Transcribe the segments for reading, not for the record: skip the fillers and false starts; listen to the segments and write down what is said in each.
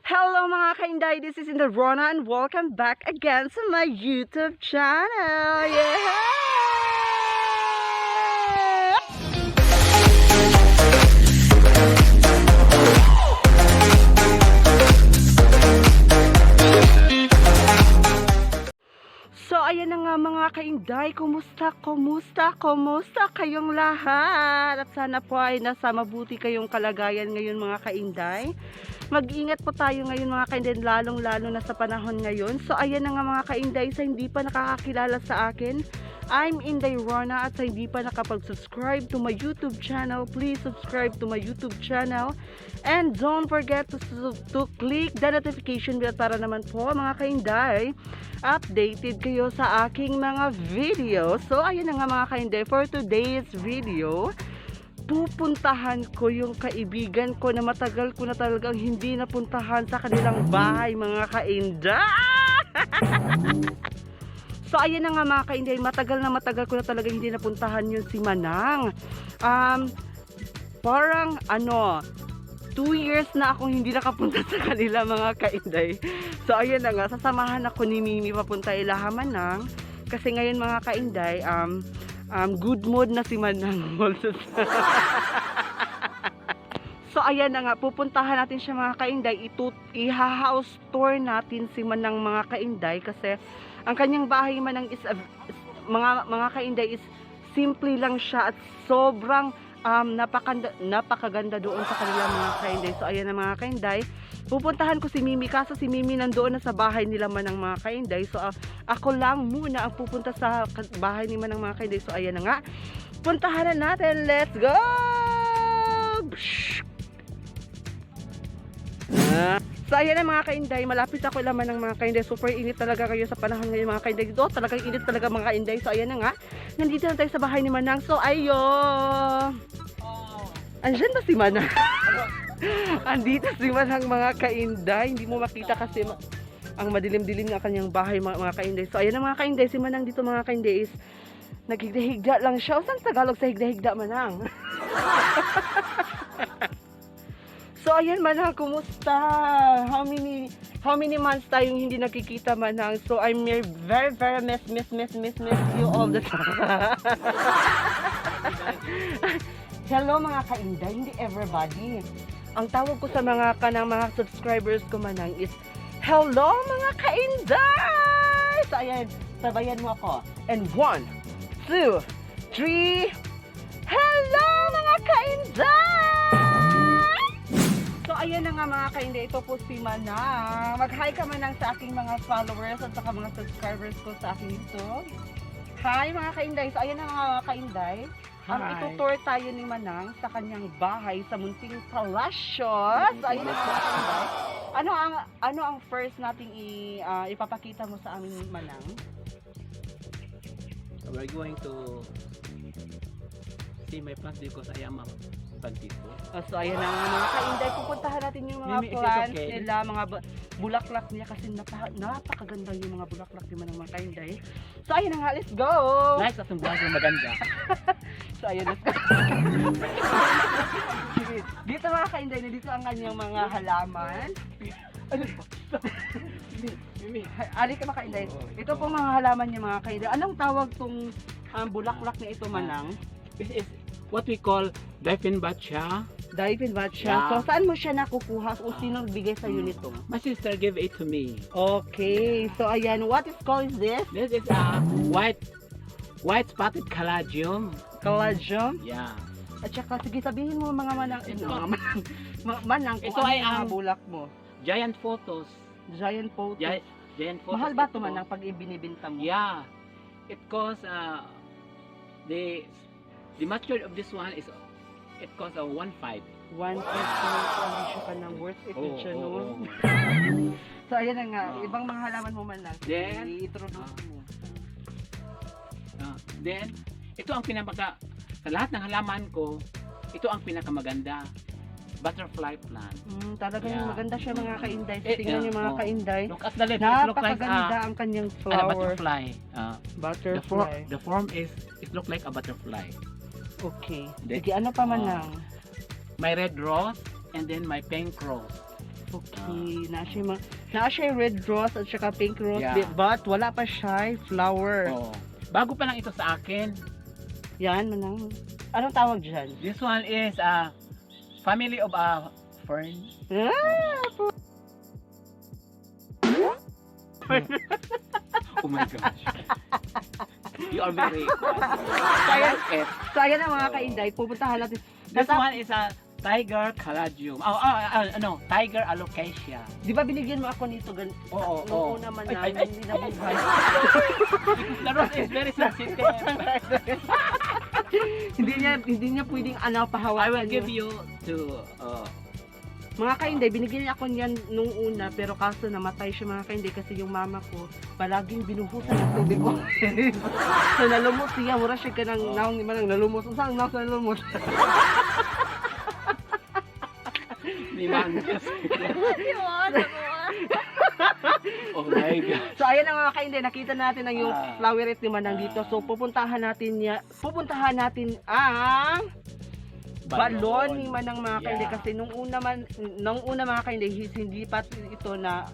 Hello mga kainday, this is Rona and welcome back again to my YouTube channel. Yeah! So ayan na nga mga kainday, kumusta kayong lahat? At sana po ay nasa mabuti kayong kalagayan ngayon mga kainday. Mag-ingat po tayo ngayon mga kainday, lalong-lalo na sa panahon ngayon. So ayan na nga mga kainday, sa hindi pa nakakakilala sa akin, I'm Inday Rona, at sa hindi pa nakapag-subscribe to my YouTube channel, please subscribe to my YouTube channel. And don't forget to click the notification bell para naman po mga kainday, updated kayo sa aking mga video. So ayan na nga mga kainday, for today's video, pupuntahan ko yung kaibigan ko na matagal ko na talagang hindi napuntahan sa kanilang bahay mga kainday. So ayan na nga mga kainday, matagal ko na talaga hindi napuntahan yun si Manang. Parang 2 years na akong hindi nakapunta sa kanila mga kainday. So ayan na nga, sasamahan ako ni Mimi papunta ilaha Manang. Kasi ngayon mga kainday, good mood na si Manang. So ayan na nga, pupuntahan natin siya mga kainday. I-house tour natin si Manang mga kainday. Kasi ang kanyang bahay Manang is mga kainday is simple lang siya at sobrang napakaganda doon sa kanila mga kainday. So ayan na mga kainday, pupuntahan ko si Mimi, kaso si Mimi nandoon na sa bahay nila Manang mga kainday. So ako lang muna ang pupunta sa bahay ni Manang mga kainday. So ayan na nga, puntahan na natin, let's go! So ayan na mga kainday, malapit ako laman ng mga kainday. Super init talaga kayo sa panahon ngayon mga kainday. Dito talagang init talaga mga kainday. So ayan na nga, nandito na tayo sa bahay ni Manang. So ayo, andyan ba si Manang? Andito si Manang mga kainday. Hindi mo makita kasi ang madilim-dilim ng kanyang bahay mga kainday. So ayan na mga kainday, si Manang dito mga kainday is naghigda-higda lang siya. O saan Tagalog sa higda-higda Manang? So ayan Manang, kumusta? How many months tayong hindi nakikita Manang? So I'm very miss you all the time. Hello mga kainday, hindi everybody. Ang tawag ko sa mga subscribers ko Manang is hello mga kainday. So ayan, sabayan mo ako. And 1, 2, 3. Hello mga kainday. So ayan na nga mga kainday, ito po si Manang. Mag-hi ka Manang sa aking mga followers at saka mga subscribers ko sa aking YouTube. Hi mga kainday. So ayan na nga mga kainday, itutour tayo ni Manang sa kanyang bahay sa Munting Palasyo. So ayan na mga kainday, ano ang first nating ipapakita mo sa aming Manang? We're going to see my plants because I am a plantito. So ayan na nga mga kainday, pupuntahan natin yung mga plants nila, mga bulaklak niya kasi napakaganda yung mga bulaklak ni Manang mga kainday. So ayan na nga, let's go! Nice at ang buwan maganda. So ayan, let's go! Dito mga kainday, dito ang kanyang mga halaman. Ali ka mga kainday. Ito po mga halaman niya mga kainday. Anong tawag tong bulaklak na ito Manang? This is what we call Dieffenbachia. Dieffenbachia. Yeah. So saan mo siya nakukuha o sino bigay sa iyo nito? My sister gave it to me. Okay. So ayan, what is called this? This is a white spotted caladium. Caladium. Yeah. At saka sige sabihin mo mga Manang, Manang kung Ito ano ay yung mga ang bulak mo. Giant photos. Giant photos. Giant photos. Mahal ba ito Manang pag ibinibenta mo? Yeah. It costs the maturity of this one is it costs 1.5. 1.5 ang siya ka ng worth it siya no. So ayan na nga, ibang mga halaman mo Manang. Then i-introduce mo. Then ito ang sa lahat ng halaman ko, ito ang pinakamaganda. Butterfly plant. Talagang maganda siya mga kainday. So, tingnan niyo mga kainday. Look at the leaves. It looks like napakaganda ang kanyang flower. Butterfly. Butterfly. The form is, it looks like a butterfly. Okay. Sige, ano pa Manang? My red rose and then my pink rose. Okay, na siya yung red rose at saka pink rose, Yeah. but wala pa siya flower. Oh. Bago pa lang ito sa akin. Yan, manang. Anong tawag dyan? This one is a family of a fern. Oh my gosh. You are very I like it. So, ayan ang mga kainday, pupuntahan natin. This one is a tiger caladium. No, tiger alocasia. Di ba binigyan mo ako nito Oo, nung oo. una man Ay, namin, ay, hindi na buhay. Because the rose is very sensitive. hindi niya pwedeng pahawakan. I will give niyo. you to Mga kainday, binigyan niya ako niyan nung una, pero kaso namatay siya mga kainday kasi yung mama ko, palaging binuhusan ng tubig ko. So nalumot siya, mura siya ka ng naong ni manang nalumot. Saan naong nalumot? ni Mangas. Oh my God. So ayan ang mga kainday, nakita natin ang yung floweret ni manang dito. So pupuntahan natin ang balon ni manang mga kainday kasi nung una mga kainday hindi pa ito na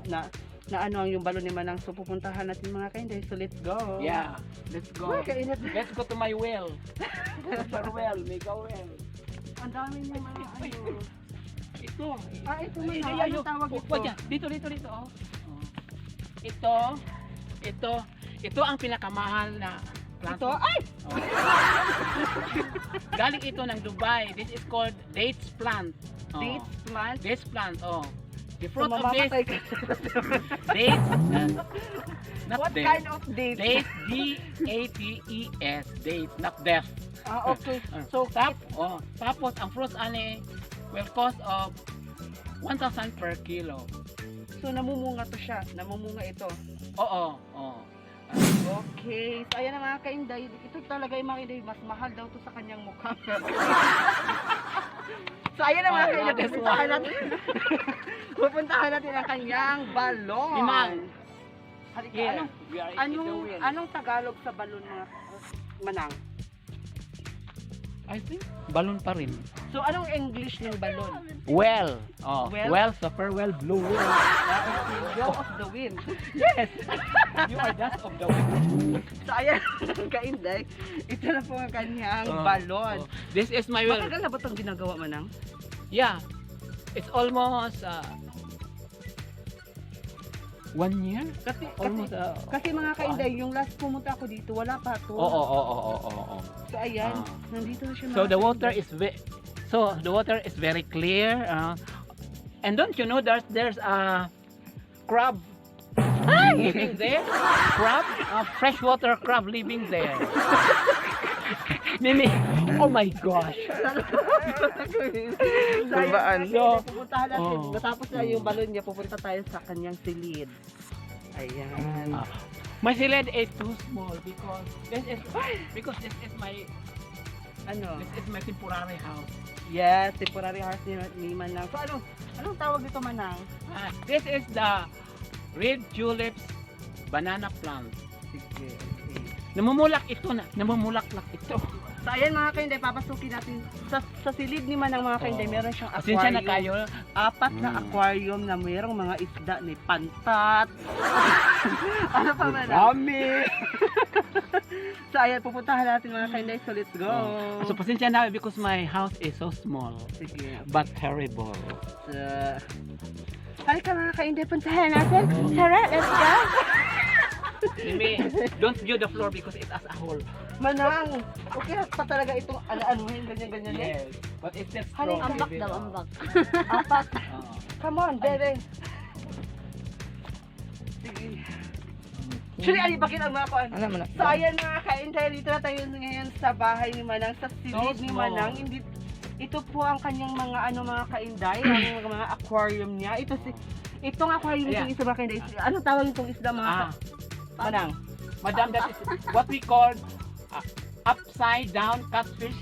ano ang yung balon ni manang. So pupuntahan natin mga kainday. So let's go. Yeah, let's go. Uy, kainit. Let's go to my well. Farewell, make a well. Ang dami niya mga ano. Ito. Ito man. Ano tawag ito? Wag yan. Dito. Oh. Ito ang pinakamahal na plant. Ito? Ay! Oh. Galing ito ng Dubai. This is called dates plant. Oh. Dates plant? Dates plant, oh. The So, fruit of this mamamatay ka. dates, not What dates. kind of date? Dates, D-A-T-E-S, dates, not death. Okay. So, tapos ang fruits ani will cost of 1,000 per kilo. So namumunga to siya. Namumunga ito. Oo. Okay. So ayan ang mga kainday. Ito talaga yung mga kainday. Mas mahal daw to sa kanyang mukha. So ayan ang mga kainday. Pupuntahan natin ang kanyang balon. Limang. Halika. Here, we are in the wind. Anong Tagalog sa balon mga manang? I think balon pa rin. So anong English ng balon? Well. Well? Well, super well, blue well. Blow of the wind. Yes. You are dust of the wind. So ayan ang kainday. Ito na po ang kanyang balon. This is my well. Matagal na ba itong ginagawa manang? Yeah. It's almost 1 year? Kasi mga kainday, yung last pumunta ako dito, wala pa to. Oo. So ayan, nandito na siya. So mga the water kainday. is very clear. And don't you know there's a crab living there? Crab, freshwater crab living there. Mimi, oh my gosh. So, ayan, So, pupuntahan natin. Matapos na yung balon niya, pupunta tayo sa kanyang silid. Ayan. My silid is too small because this is my temporary house. Yes, temporary house ni Manang. So anong tawag dito Manang? This is the red tulips banana plant. Sige. Okay. Namumulaklak ito. So ayan mga kainday, papasukin natin sa silid ni Manang mga kainday, meron siyang Pasensya na aquarium. kayo. 4 na aquarium na mayroong mga isda ni pantat. Ano pa Manang? Dami. So ayan, pupuntahan natin mga kainday, so let's go. So pasensya na because my house is so small Sige. but terrible. So, halika mga kainday, puntahan natin. Tara, let's go. Mimi, don't view the floor because it's as a whole. Manang, okay pa talaga itong ano-anuhin, ganyan-ganyan eh. Yes, but it's just Halika. strong. Ambak daw, ambak. 4. Come on, bebe. Sige. Actually, alibakin ang mga kuan. So, ayan mga kainday, dito na tayo ngayon sa bahay ni Manang, sa silid So ni small. Manang. Ito po ang kanyang mga kainday, ang mga aquarium niya. Itong aquarium Yeah. itong isa mga kainday. Anong tawag itong isda mga Manang? Madam, that is what we call upside down catfish.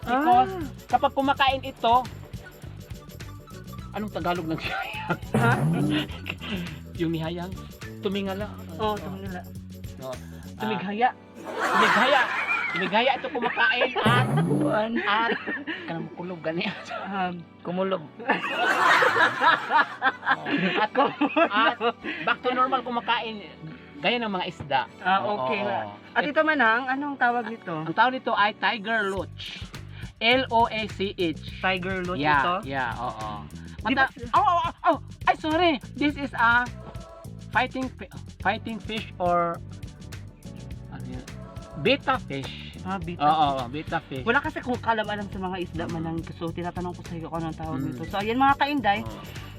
Because kapag kumakain ito, anong Tagalog ng siyayang? Ha? Yung nihayang, tumingala. Oo, tumingala. No. Tumighaya. Tumighaya. Ligaya ito kumakain at kanang kulog gani. Kumulog. At back to normal kumakain gaya ng mga isda. Okay. Oo. At ito manang, anong tawag nito? Ang tawag nito ay tiger loach. L-O-A-C-H. Tiger loach ito? Yeah, oo. Di ba- Ay, sorry. This is a fighting fish or ano yun? Beta fish. Bita. Oo, beta fish. Wala kasi kung kalam-alam sa mga isda manang, so tinatanong ko sa iyo kung anong tawag nito. So ayan mga kainday,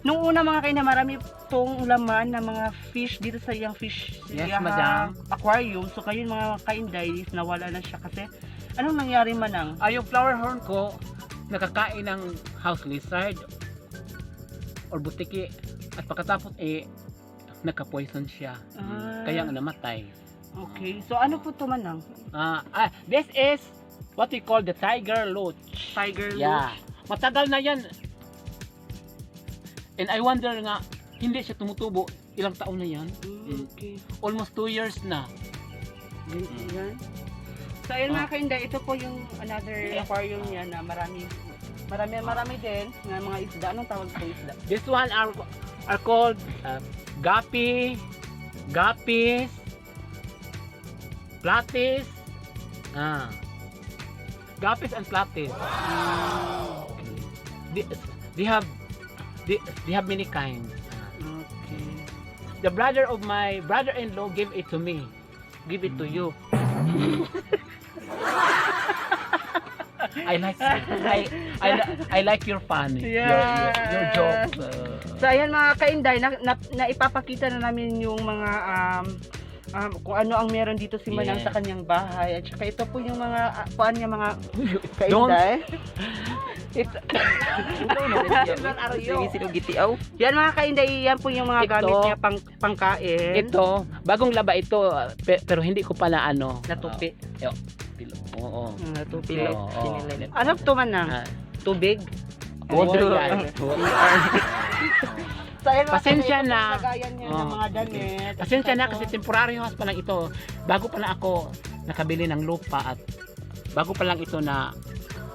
nung una mga kainday, marami pong laman na mga fish dito sa iyang fish Yes, iyang, madam. aquarium. So kayo mga kainday, nawala na siya kasi anong nangyari manang? Yung flower horn ko, nakakain ng house lizard or butiki at pagkatapos nagka-poison siya. Kaya namatay. Okay. So ano po ito manang? This is what we call the tiger loach. Tiger Yeah. loach. Matagal na yan. And I wonder nga, hindi siya tumutubo. Ilang taon na yan? Okay. Almost 2 years na. Yan. So ayun mga kainday, ito po yung another aquarium niya na marami din ng mga isda. Anong tawag sa isda? This one are called guppies, platis, guppies and platis. They have many kinds. Okay. The brother of my brother-in-law gave it to me. Give it to you. I like your fun. Your jokes. So ayan mga kainday, na ipapakita na namin yung mga kung ano ang meron dito si Manang sa kanyang bahay. At saka ito po yung mga kuan niya mga kainday. Yan mga kainday, yan po yung mga gamit niya pangkain. Ito, bagong laba ito, pero hindi ko pala Natupi. Oo. Natupi. Oo. Ano to Manang? Tubig? Water yan. So, ayun, Pasensya ito, na. lagayan niya ng mga damit. Pasensya na kasi temporary house pa lang ito. Bago pa lang ako nakabili ng lupa at bago pa lang ito na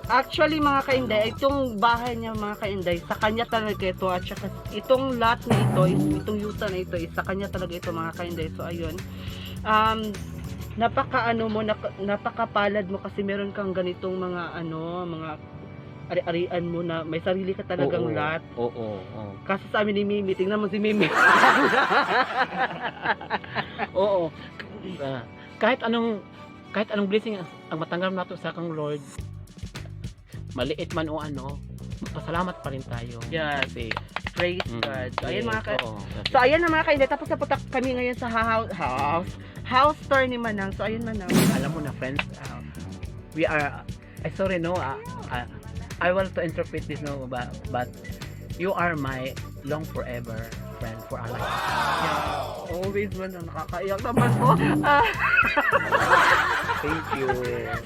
Actually mga kainday, itong bahay niya mga kainday, sa kanya talaga ito at saka itong lot na ito, itong yuta na ito, sa kanya talaga ito mga kainday. So ayun, napakapalad mo kasi meron kang ganitong mga mga ari-arian mo na may sarili ka talagang lot. Oo. Kasi sa amin ni Mimi, tingnan mo si Mimi. Oo. Kahit anong blessing ang matanggap nato sa kang Lord, maliit man o magpasalamat pa rin tayo. Yes. Kasi Praise God. So ayan mga so ayan na mga kainday, tapos napunta kami ngayon sa house tour ni Manang. So ayun Manang. alam mo na friends, we are sorry I want to interpret this but you are my long forever friend for our life. Yeah, always man nakakaiyak naman po. Thank you.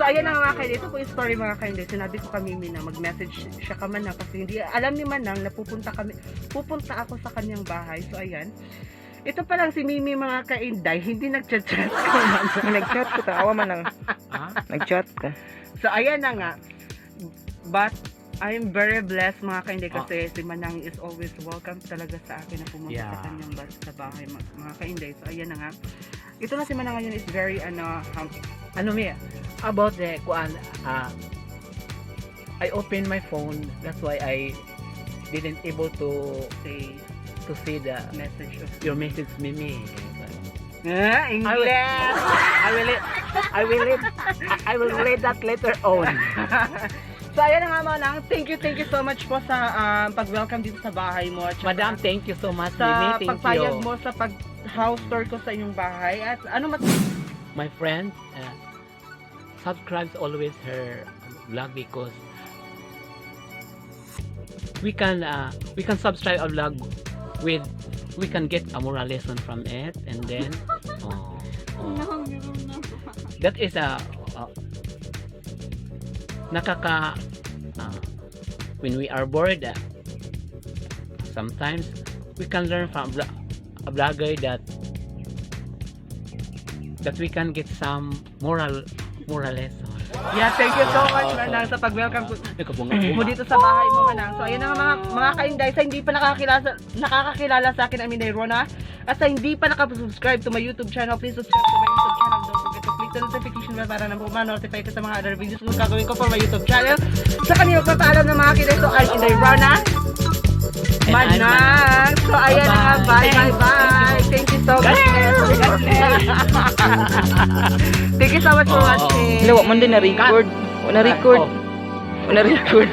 So ayan na mga kainday, ito po yung story mga kainday. Sinabi ko kami na mag-message siya ka man na kasi hindi alam ni Manang na pupunta ako sa kanyang bahay. So ayan. Ito pa lang si Mimi mga kainday, hindi nag-chat ka man. Nag-chat ko, tawa man lang. Nag-chat ka. So ayan na nga. But I'm very blessed mga kainday kasi si Manang is always welcome talaga sa akin na pumunta sa kanyang sa bahay mga kainday. So ayan na nga. Ito na si Manang ngayon is very about the I opened my phone, that's why I didn't able to see the message of your message Mimi. English. I will read that later on. So ayan na nga Manang, thank you so much po sa pag-welcome dito sa bahay mo at Madam, thank you so much. sa Mimi, thank pagpayag you. mo sa house tour ko sa inyong bahay. At My friend, subscribe always her vlog because we can subscribe a vlog we can get a moral lesson from it, and then that is when we are bored, sometimes we can learn from a vlogger that we can get some moral Morales. Yeah, thank you so much, Manang, sa pag-welcome mo dito sa bahay mo, Manang. So, ayan na nga mga kainday, sa hindi pa nakakakilala sa akin, Aminday Rona, at sa hindi pa nakasubscribe to my YouTube channel, please subscribe to my YouTube channel. Don't forget to click the notification bell para na ma-notify ka sa mga other videos na gagawin ko for my YouTube channel. Sa kanila magpapaalam ng mga kinay, so I'm Inday Rona, Manang. So, ayan na nga, bye. Thank you so much. Thank you so much for watching. Lawa man din na record. Wala record. Wala record.